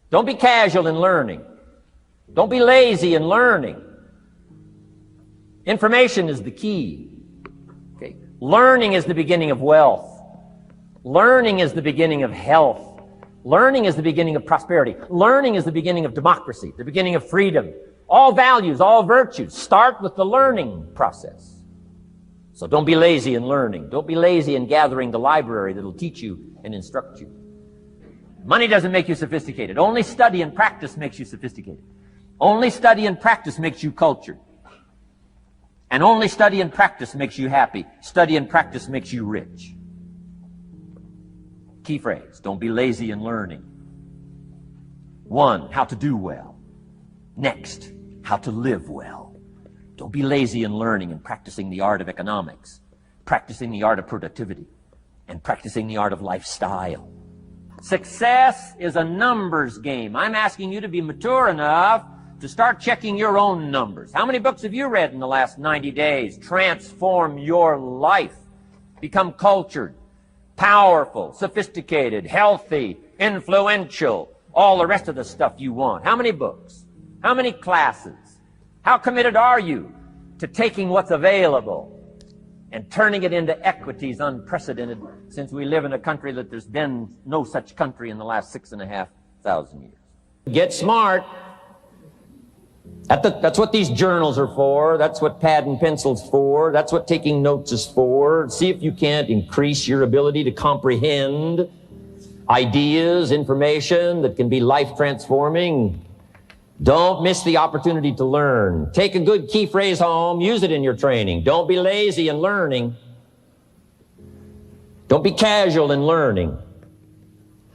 Don't be casual in learning. Don't be lazy in learning. Information is the key. Okay? Learning is the beginning of wealth. Learning is the beginning of health. Learning is the beginning of prosperity. Learning is the beginning of democracy, the beginning of freedom. All values, all virtues start with the learning process. So don't be lazy in learning. Don't be lazy in gathering the library that'll teach you and instruct you. Money doesn't make you sophisticated. Only study and practice makes you sophisticated. Only study and practice makes you cultured. And only study and practice makes you happy. Study and practice makes you rich. Key phrase, don't be lazy in learning. 1, how to do well. Next, how to live well. Don't be lazy in learning and practicing the art of economics, practicing the art of productivity, and practicing the art of lifestyle. Success is a numbers game. I'm asking you to be mature enough to start checking your own numbers. How many books have you read in the last 90 days? Transform your life. Become cultured, powerful, sophisticated, healthy, influential, all the rest of the stuff you want. How many books? How many classes? How committed are you to taking what's available and turning it into equities unprecedented, since we live in a country that there's been no such country in the last 6,500 years? Get smart. That's what these journals are for. That's what pad and pencil's for. That's what taking notes is for. See if you can't increase your ability to comprehend ideas, information that can be life-transforming. Don't miss the opportunity to learn. Take a good key phrase home, use it in your training. Don't be lazy in learning. Don't be casual in learning.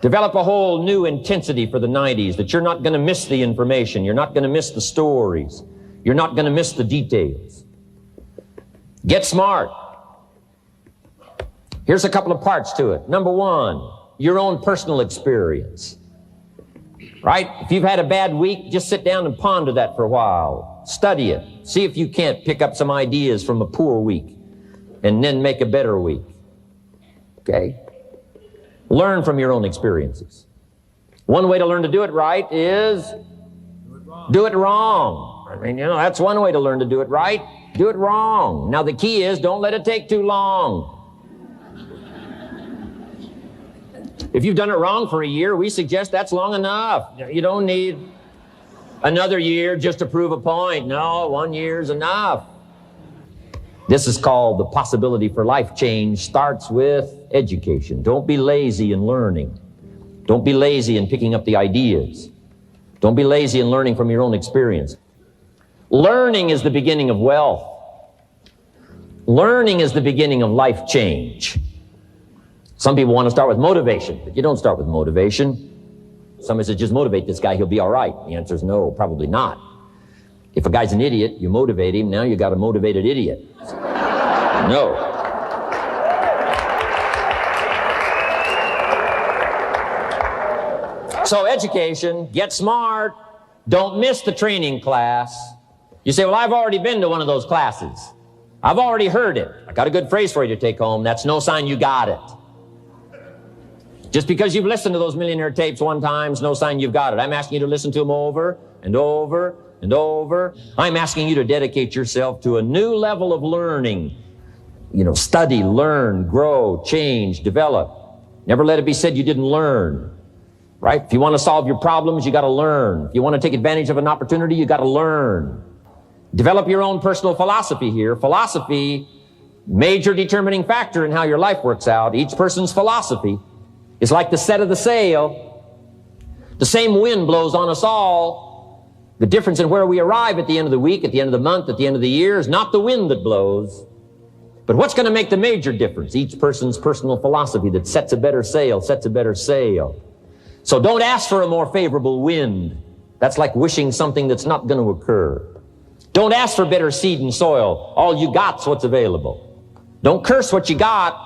Develop a whole new intensity for the 90s that you're not going to miss the information. You're not going to miss the stories. You're not going to miss the details. Get smart. Here's a couple of parts to it. Number 1, your own personal experience. Right? If you've had a bad week, just sit down and ponder that for a while. Study it. See if you can't pick up some ideas from a poor week and then make a better week. Okay? Learn from your own experiences. One way to learn to do it right is do it wrong. I mean, that's one way to learn to do it right. Do it wrong. Now the key is don't let it take too long. If you've done it wrong for a year, we suggest that's long enough. You don't need another year just to prove a point. No, 1 year's enough. This is called the possibility for life change starts with education. Don't be lazy in learning. Don't be lazy in picking up the ideas. Don't be lazy in learning from your own experience. Learning is the beginning of wealth. Learning is the beginning of life change. Some people want to start with motivation, but you don't start with motivation. Somebody says, just motivate this guy, he'll be all right. The answer is no, probably not. If a guy's an idiot, you motivate him, now you got a motivated idiot. No. So education, get smart, don't miss the training class. You say, well, I've already been to one of those classes. I've already heard it. I got a good phrase for you to take home. That's no sign you got it. Just because you've listened to those millionaire tapes one time is no sign you've got it. I'm asking you to listen to them over and over and over. I'm asking you to dedicate yourself to a new level of learning. Study, learn, grow, change, develop. Never let it be said you didn't learn. Right? If you want to solve your problems, you got to learn. If you want to take advantage of an opportunity, you got to learn. Develop your own personal philosophy here. Philosophy, major determining factor in how your life works out. Each person's philosophy is like the set of the sail. The same wind blows on us all. The difference in where we arrive at the end of the week, at the end of the month, at the end of the year is not the wind that blows. But what's going to make the major difference? Each person's personal philosophy that sets a better sail, sets a better sail. So don't ask for a more favorable wind. That's like wishing something that's not going to occur. Don't ask for better seed and soil. All you got's what's available. Don't curse what you got.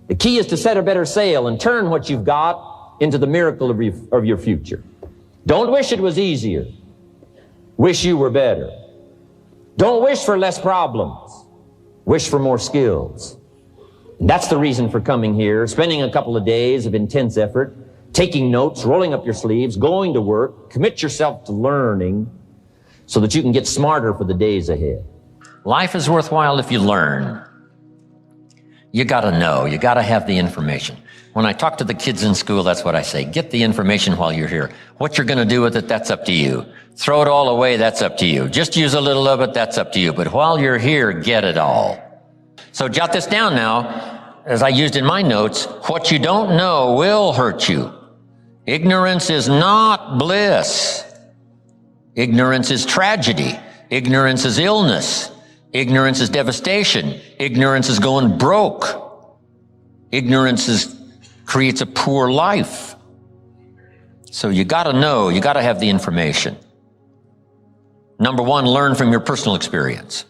The key is to set a better sail and turn what you've got into the miracle of your future. Don't wish it was easier. Wish you were better. Don't wish for less problems. Wish for more skills. And that's the reason for coming here, spending a couple of days of intense effort, taking notes, rolling up your sleeves, going to work. Commit yourself to learning so that you can get smarter for the days ahead. Life is worthwhile if you learn. You gotta know, you gotta have the information. When I talk to the kids in school, that's what I say. Get the information while you're here. What you're gonna do with it, that's up to you. Throw it all away, that's up to you. Just use a little of it, that's up to you. But while you're here, get it all. So jot this down now, as I used in my notes. What you don't know will hurt you. Ignorance is not bliss. Ignorance is tragedy. Ignorance is illness. Ignorance is devastation. Ignorance is going broke. Ignorance creates a poor life. So you gotta know, you gotta have the information. Number one, learn from your personal experience.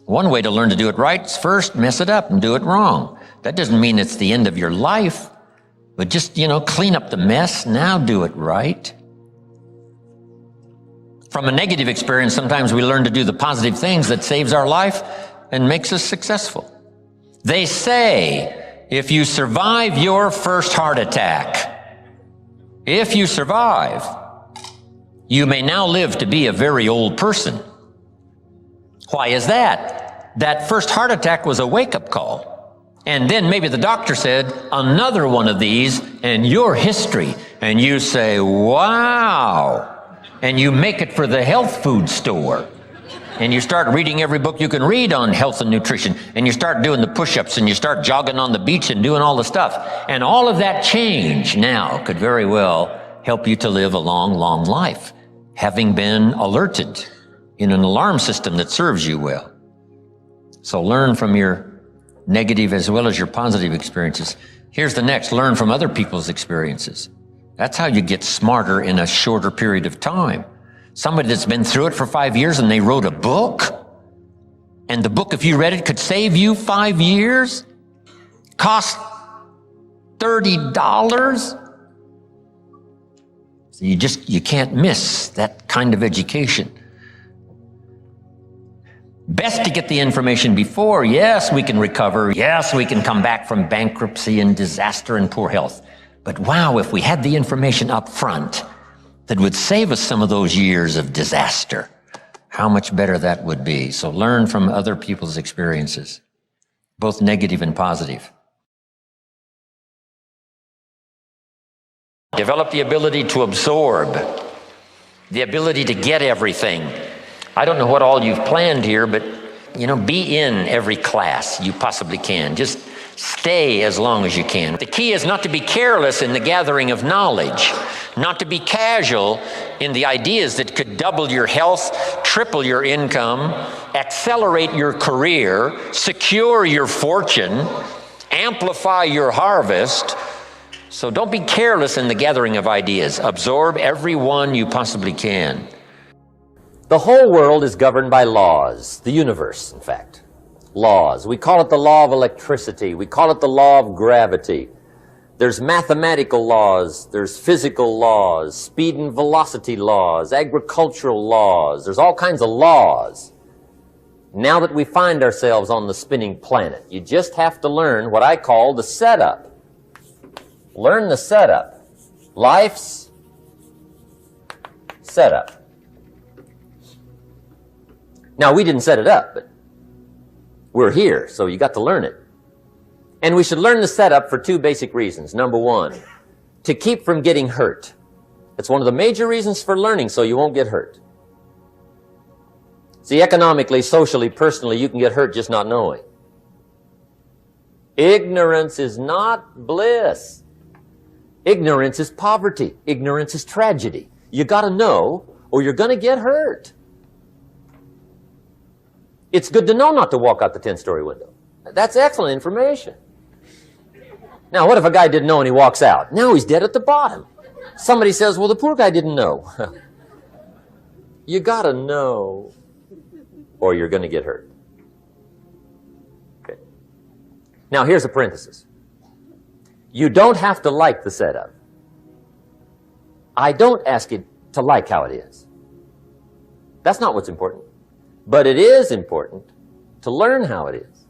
One way to learn to do it right is first mess it up and do it wrong. That doesn't mean it's the end of your life, but just, clean up the mess, now do it right. From a negative experience, sometimes we learn to do the positive things that saves our life and makes us successful. They say, if you survive your first heart attack, if you survive, you may now live to be a very old person. Why is that? That first heart attack was a wake-up call. And then maybe the doctor said, another one of these, and you're history. And you say, wow. And you make it for the health food store. And you start reading every book you can read on health and nutrition. And you start doing the push-ups, and you start jogging on the beach and doing all the stuff. And all of that change now could very well help you to live a long, long life, having been alerted in an alarm system that serves you well. So learn from your negative as well as your positive experiences. Here's the next, learn from other people's experiences. That's how you get smarter in a shorter period of time. Somebody that's been through it for 5 years and they wrote a book, and the book, if you read it, could save you 5 years, cost $30. So you can't miss that kind of education. Best to get the information before. Yes, we can recover. Yes, we can come back from bankruptcy and disaster and poor health. But wow, if we had the information up front that would save us some of those years of disaster, how much better that would be. So learn from other people's experiences, both negative and positive. Develop the ability to absorb, the ability to get everything. I don't know what all you've planned here, but be in every class you possibly can. Just stay as long as you can. The key is not to be careless in the gathering of knowledge, not to be casual in the ideas that could double your health, triple your income, accelerate your career, secure your fortune, amplify your harvest. So don't be careless in the gathering of ideas. Absorb every one you possibly can. The whole world is governed by laws, the universe, in fact. Laws. We call it the law of electricity. We call it the law of gravity. There's mathematical laws. There's physical laws, speed and velocity laws, agricultural laws. There's all kinds of laws. Now that we find ourselves on the spinning planet, you just have to learn what I call the setup. Learn the setup. Life's setup. Now, we didn't set it up, but we're here, so you got to learn it. And we should learn the setup for two basic reasons. Number one, to keep from getting hurt. It's one of the major reasons for learning, so you won't get hurt. See, economically, socially, personally, you can get hurt just not knowing. Ignorance is not bliss. Ignorance is poverty. Ignorance is tragedy. You got to know, or you're going to get hurt. It's good to know not to walk out the 10-story window. That's excellent information. Now, what if a guy didn't know and he walks out? Now he's dead at the bottom. Somebody says, well, the poor guy didn't know. You got to know, or you're going to get hurt. Okay. Now, here's a parenthesis. You don't have to like the setup. I don't ask you to like how it is. That's not what's important. But it is important to learn how it is.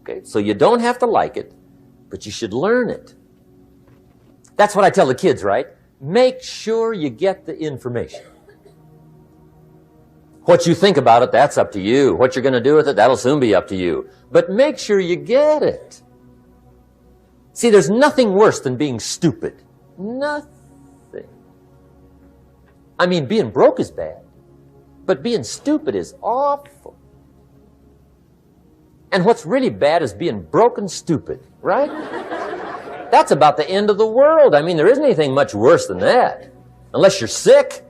Okay, so you don't have to like it, but you should learn it. That's what I tell the kids, right? Make sure you get the information. What you think about it, that's up to you. What you're going to do with it, that'll soon be up to you. But make sure you get it. See, there's nothing worse than being stupid. Nothing. I mean, being broke is bad, but being stupid is awful. And what's really bad is being broke and stupid, right? That's about the end of the world. I mean, there isn't anything much worse than that. Unless you're sick.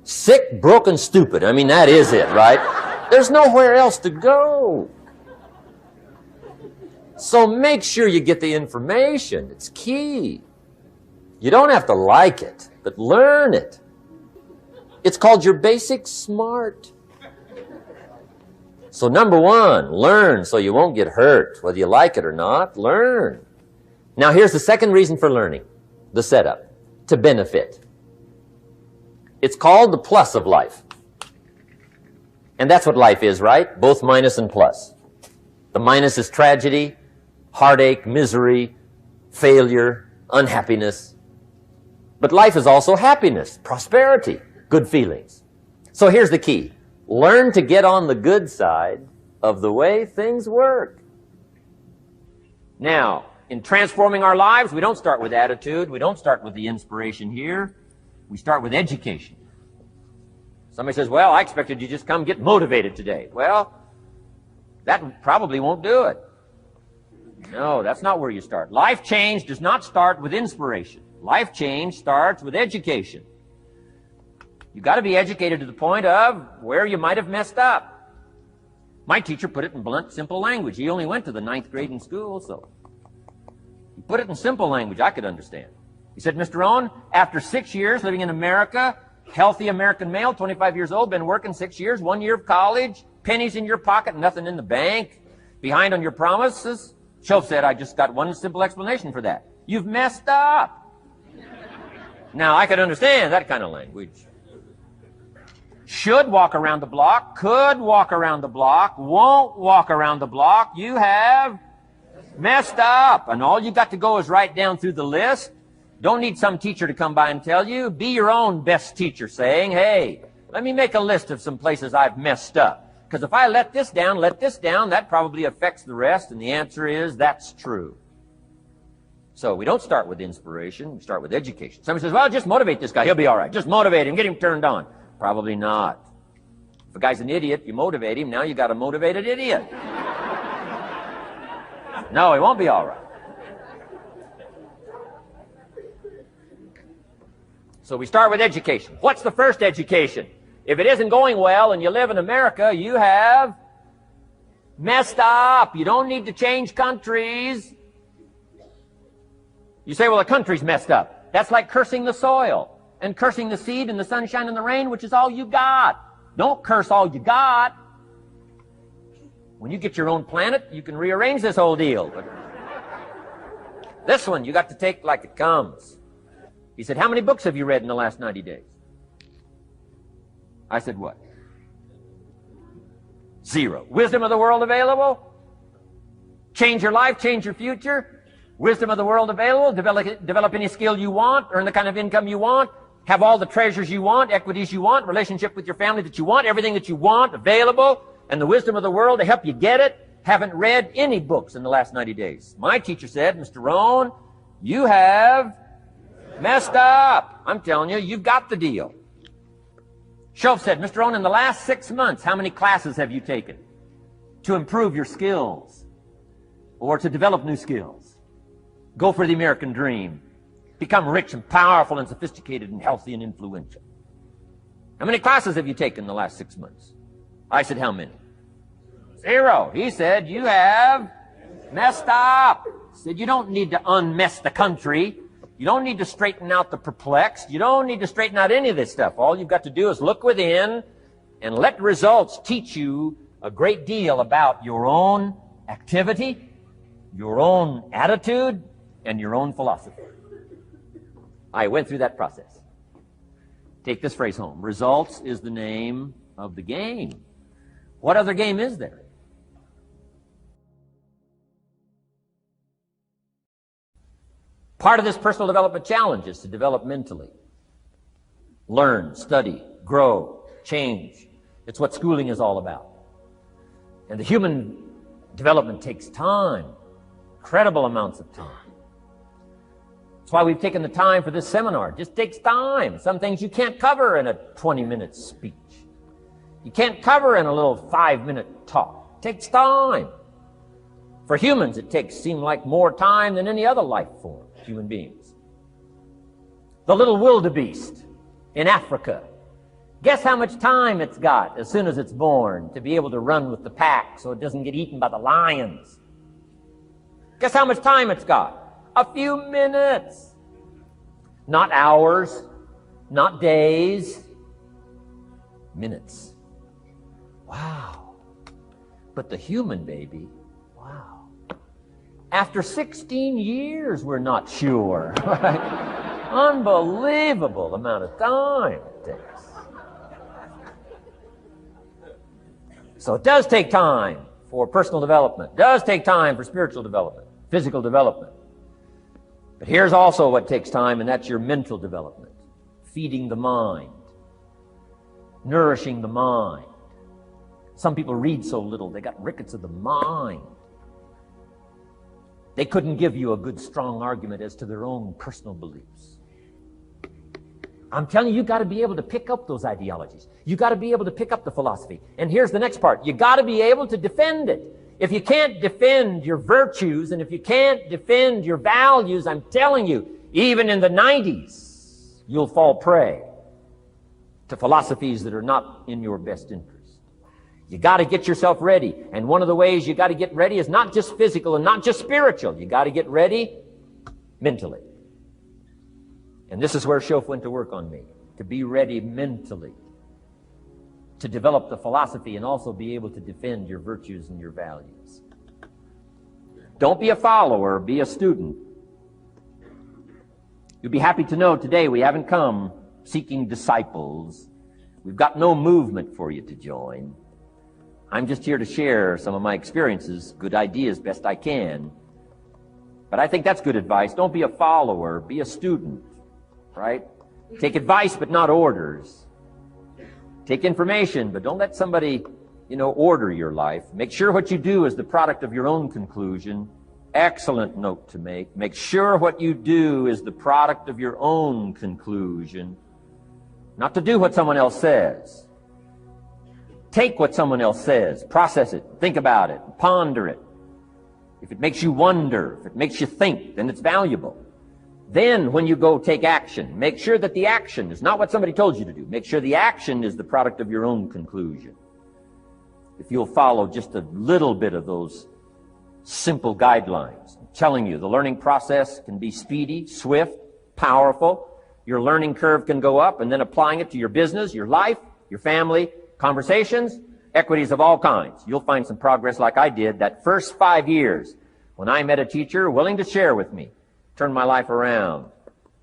Sick, broken, stupid. I mean, that is it, right? There's nowhere else to go. So make sure you get the information. It's key. You don't have to like it, but learn it. It's called your basic smart. So number one, learn so you won't get hurt. Whether you like it or not, learn. Now here's the second reason for learning, the setup, to benefit. It's called the plus of life. And that's what life is, right? Both minus and plus. The minus is tragedy, heartache, misery, failure, unhappiness. But life is also happiness, prosperity, good feelings. So here's the key. Learn to get on the good side of the way things work. Now, in transforming our lives, we don't start with attitude. We don't start with the inspiration here. We start with education. Somebody says, well, I expected you to just come get motivated today. Well, that probably won't do it. No, that's not where you start. Life change does not start with inspiration. Life change starts with education. You've got to be educated to the point of where you might have messed up. My teacher put it in blunt, simple language. He only went to the 9th grade in school, so he put it in simple language I could understand. He said, Mr. Rohn, after 6 years living in America, healthy American male, 25 years old, been working 6 years, 1 year of college, pennies in your pocket, nothing in the bank, behind on your promises. Shoaff said, I just got one simple explanation for that. You've messed up. Now, I could understand that kind of language. Should walk around the block, could walk around the block, won't walk around the block. You have messed up. And all you got to go is write down through the list. Don't need some teacher to come by and tell you. Be your own best teacher saying, hey, let me make a list of some places I've messed up. Because if I let this down, that probably affects the rest. And the answer is, that's true. So we don't start with inspiration. We start with education. Somebody says, well, just motivate this guy. He'll be all right. Just motivate him. Get him turned on. Probably not. If a guy's an idiot, you motivate him. Now you got a motivated idiot. No, he won't be all right. So we start with education. What's the first education? If it isn't going well and you live in America, you have messed up. You don't need to change countries. You say, well, the country's messed up. That's like cursing the soil and cursing the seed and the sunshine and the rain, which is all you got. Don't curse all you got. When you get your own planet, you can rearrange this whole deal. But this one, you got to take like it comes. He said, how many books have you read in the last 90 days? I said, what? 0. Wisdom of the world available? Change your life, change your future? Wisdom of the world available? Develop any skill you want? Earn the kind of income you want? Have all the treasures you want, equities you want, relationship with your family that you want, everything that you want available, and the wisdom of the world to help you get it? Haven't read any books in the last 90 days. My teacher said, Mr. Rohn, you have messed up. I'm telling you, you've got the deal. Shoaff said, Mr. Rohn, in the last 6 months, how many classes have you taken to improve your skills or to develop new skills? Go for the American dream. Become rich and powerful and sophisticated and healthy and influential. How many classes have you taken in the last 6 months? I said, how many? 0. He said, you have messed up. He said, you don't need to unmess the country. You don't need to straighten out the perplexed. You don't need to straighten out any of this stuff. All you've got to do is look within and let results teach you a great deal about your own activity, your own attitude, and your own philosophy. I went through that process. Take this phrase home. Results is the name of the game. What other game is there? Part of this personal development challenge is to develop mentally. Learn, study, grow, change. It's what schooling is all about. And the human development takes time, incredible amounts of time. That's why we've taken the time for this seminar. It just takes time. Some things you can't cover in a 20-minute speech. You can't cover in a little 5-minute talk. It takes time. For humans, it seem like more time than any other life form, human beings. The little wildebeest in Africa, guess how much time it's got as soon as it's born to be able to run with the pack so it doesn't get eaten by the lions? Guess how much time it's got? A few minutes. Not hours, not days, minutes. Wow. But the human baby, wow. After 16 years, we're not sure. Right? Unbelievable amount of time it takes. So it does take time for personal development. It does take time for spiritual development, physical development. But here's also what takes time, and that's your mental development. Feeding the mind. Nourishing the mind. Some people read so little, they got rickets of the mind. They couldn't give you a good, strong argument as to their own personal beliefs. I'm telling you, you got to be able to pick up those ideologies. You got to be able to pick up the philosophy. And here's the next part. You got to be able to defend it. If you can't defend your virtues and if you can't defend your values, I'm telling you, even in the 90s, you'll fall prey to philosophies that are not in your best interest. You got to get yourself ready. And one of the ways you got to get ready is not just physical and not just spiritual. You got to get ready mentally. And this is where Shof went to work on me, to be ready mentally, to develop the philosophy and also be able to defend your virtues and your values. Don't be a follower, be a student. You'll be happy to know today we haven't come seeking disciples. We've got no movement for you to join. I'm just here to share some of my experiences, good ideas, best I can. But I think that's good advice. Don't be a follower, be a student, right? Take advice, but not orders. Take information, but don't let somebody, order your life. Make sure what you do is the product of your own conclusion. Excellent note to make. Make sure what you do is the product of your own conclusion. Not to do what someone else says. Take what someone else says, process it, think about it, ponder it. If it makes you wonder, if it makes you think, then it's valuable. Then when you go take action, make sure that the action is not what somebody told you to do. Make sure the action is the product of your own conclusion. If you'll follow just a little bit of those simple guidelines, I'm telling you, the learning process can be speedy, swift, powerful. Your learning curve can go up, and then applying it to your business, your life, your family, conversations, equities of all kinds. You'll find some progress like I did that first 5 years when I met a teacher willing to share with me. Turned my life around.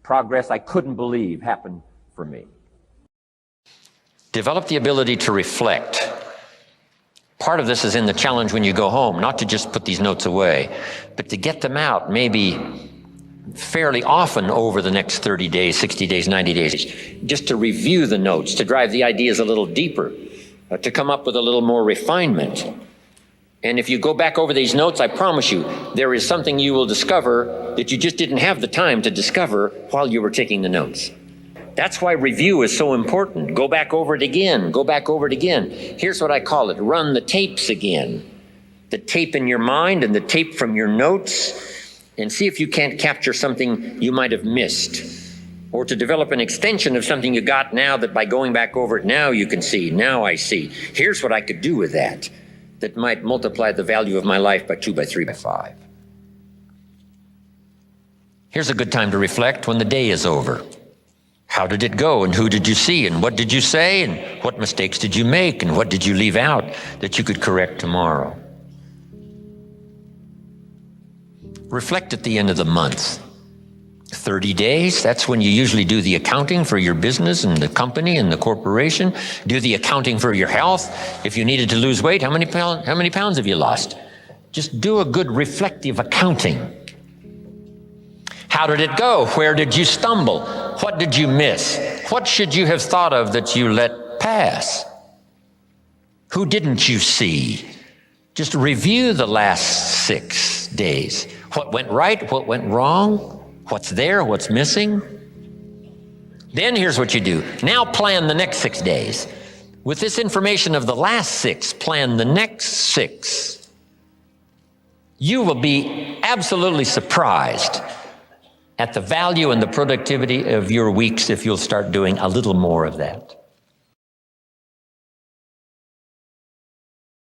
Progress I couldn't believe happened for me. Develop the ability to reflect. Part of this is in the challenge when you go home, not to just put these notes away, but to get them out maybe fairly often over the next 30 days, 60 days, 90 days, just to review the notes, to drive the ideas a little deeper, to come up with a little more refinement. And if you go back over these notes, I promise you, there is something you will discover that you just didn't have the time to discover while you were taking the notes. That's why review is so important. Go back over it again. Go back over it again. Here's what I call it. Run the tapes again. The tape in your mind and the tape from your notes, and see if you can't capture something you might have missed, or to develop an extension of something you got now that by going back over it now you can see, now I see. Here's what I could do with that might multiply the value of my life by 2, by 3, by 5. Here's a good time to reflect when the day is over. How did it go, and who did you see, and what did you say, and what mistakes did you make, and what did you leave out that you could correct tomorrow? Reflect at the end of the month. 30 days, that's when you usually do the accounting for your business and the company and the corporation. Do the accounting for your health. If you needed to lose weight, how many pounds have you lost? Just do a good reflective accounting. How did it go? Where did you stumble? What did you miss? What should you have thought of that you let pass? Who didn't you see? Just review the last 6 days. What went right? What went wrong? What's there? What's missing? Then here's what you do. Now plan the next 6 days. With this information of the last 6, plan the next 6. You will be absolutely surprised at the value and the productivity of your weeks if you'll start doing a little more of that.